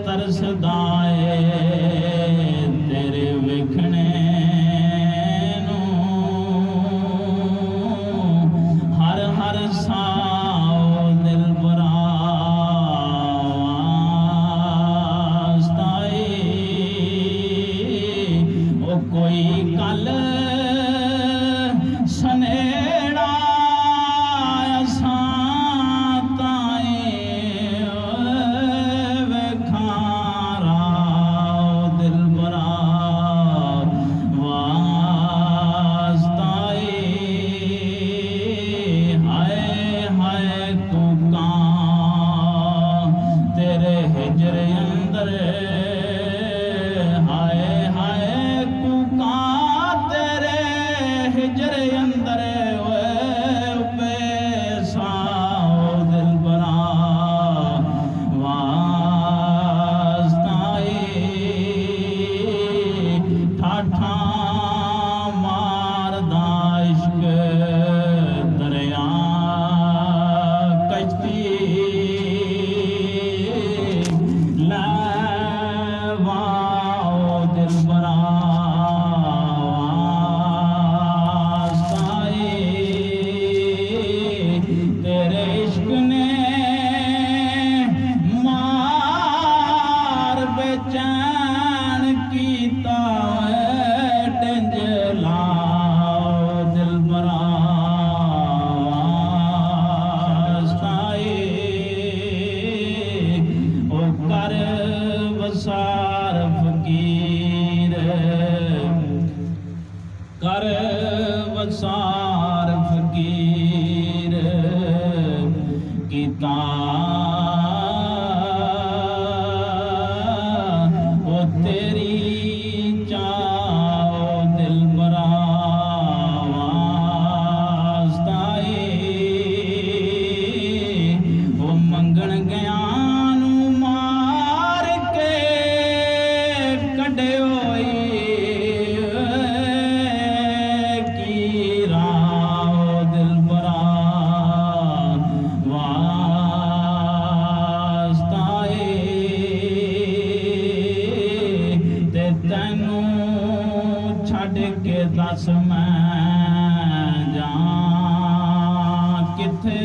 ਤਰਸਦਾ ਏ ਤੇਰੇ ਵੇਖਣੇ ਨੂੰ, ਹਰ ਹਰ ਸਾਉ ਦਿਲਬਰਾ ਵਾਸਤਾ ਏ। ਉਹ ਕੋਈ ਕੱਲ ਸਨੇੜਾ ਅਸਾਂ ਤਾਈਂ ਵੇਖਾਂ ਰਾਉ ਦਿਲਬਰਾ ਵਾਸਤਾ ਏ। ਹਾਏ ਹਾਏ ਕੂਕਾਂ ਤੇਰੇ ਹਿਜਰ ਅੰਦਰ, ਹਾਏ ਹਾਏ ਕੂਕਾਂ ਤੇਰੇ ਹਿਜਰ ਅੰਦਰ, ਸਾਉ ਦਿਲਬਰਾ ਵਾਸਤਾ ਏ। ਠਾਠਾਂ ਮਾਰਦਾ ਇਸ਼ਕ ਦਰਿਆ ਕਸ਼ਤੀ, ਲੈ ਵਾਉ ਦਿਲਬਰਾ ਵਾਸਤਾ ਏ। ਤੇਰੇ ਇਸ਼ਕ ਨੇ ਮਾਰ ਬੇਚੈਨ ਕੀਤਾ, ਟਿੰਜ ਲਾਉ ਦਿਲਬਰਾ ਵਾਸਤਾ ਏ। ਉਹ ਕਰ ਵਸਾਰ ਫਕੀਰ, ਕਰ ਵਸਾਰ ਫਕੀਰ ਕੀਤਾ, ਉਹ ਤੇਰੀ ਚਾਉ ਦਿਲਬਰਾ ਵਾਸਤਾ ਏ। ਉਹ ਮੰਗਣ ਗਿਆ ਨੂੰ ਮਾਰ ਕੇ ਕੱਢਿਓ ਕੀ ਰਾਉ ਦਿਲਬਰਾ ਵਾਸਤਾ ਏ। ਤੇ ਤੈਨੂੰ ਛੱਡ ਕੇ ਦੱਸ ਮੈਂ ਜਾਂ ਕਿੱਥੇ,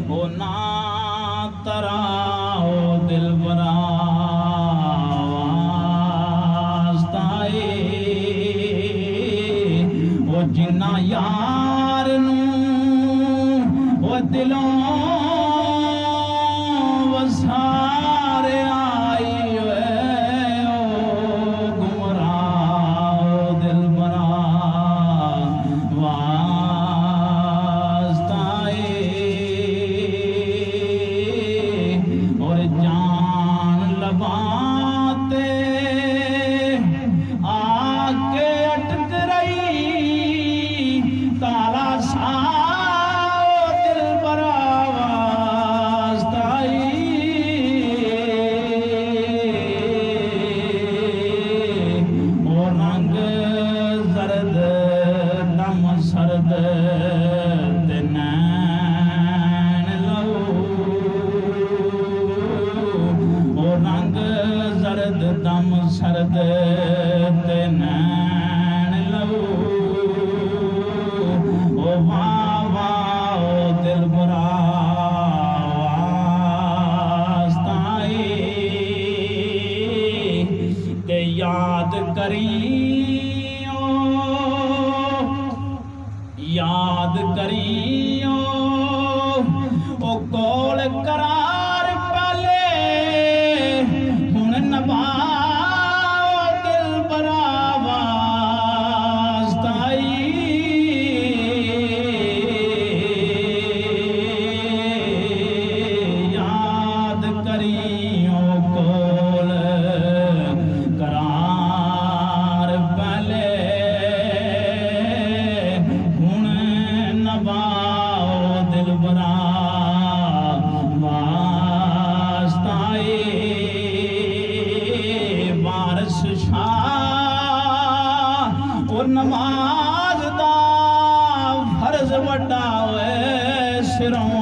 ਉਹ ਨਾ ਤਰਾਉ ਦਿਲਬਰਾ ਵਾਸਤਾ ਏ। ਉਹ ਜਿੰਨਾ ਯਾਰ ਨੂੰ ਉਹ ਦਿਲੋਂ ਵਸਾਰ ਆਈ ਓਏ, ਉਹ ਗੁਮਰਾਹ ਦਿਲਬਰਾ ਵਾਸਤਾ ਏ। ਔਰ ਜਾਨ ਲਬਾਂ ਤੇ ਆ ਕੇ ਅਟਕ ਰਹੀ, ਤਾਲਾ ਸਾਉ ਦਿਲਬਰਾ ਵਾਸਤਾ ਏ। ਉਹ ਰੰਗ ਜ਼ਰਦ ਦਮ ਸਰਦ ਤੇ ਨੈਣ ਲਹੂ, ਉਹ ਰੰਗ ਜ਼ਰਦ ਦਮ ਸਰਦ ਤੇ ਨੈਣ ਲਹੂ, ਉਹ ਵਾਹ ਵਾਹ ਦਿਲਬਰਾ ਵਾਸਤਾ ਏ। ਤੇ ਯਾਦ ਕਰੀਓ, ਯਾਦ ਕਰੀਓ, ਉਹ ਕੋਲ ਕਰਾਰ ਪਾਲੇ ਹੁਣ ਨਭਾਓ ਦਿਲਬਰਾ ਵਾਸਤਾ ਏ। ਯਾਦ ਕਰੀਓ ਕੋਲ ਕਰਾਰ ਪਾਲੇ ਹੁਣ ਨਭਾਓ ਦਿਲਬਰਾ ਵਾਸਤਾ ਏ। ਵਾਰਸ ਸ਼ਾਹ ਉਹ ਨਮਾਜ਼ ਦਾ ਫਰਜ਼ ਵੱਡਾ ਓਏ ਸਿਰੋਂ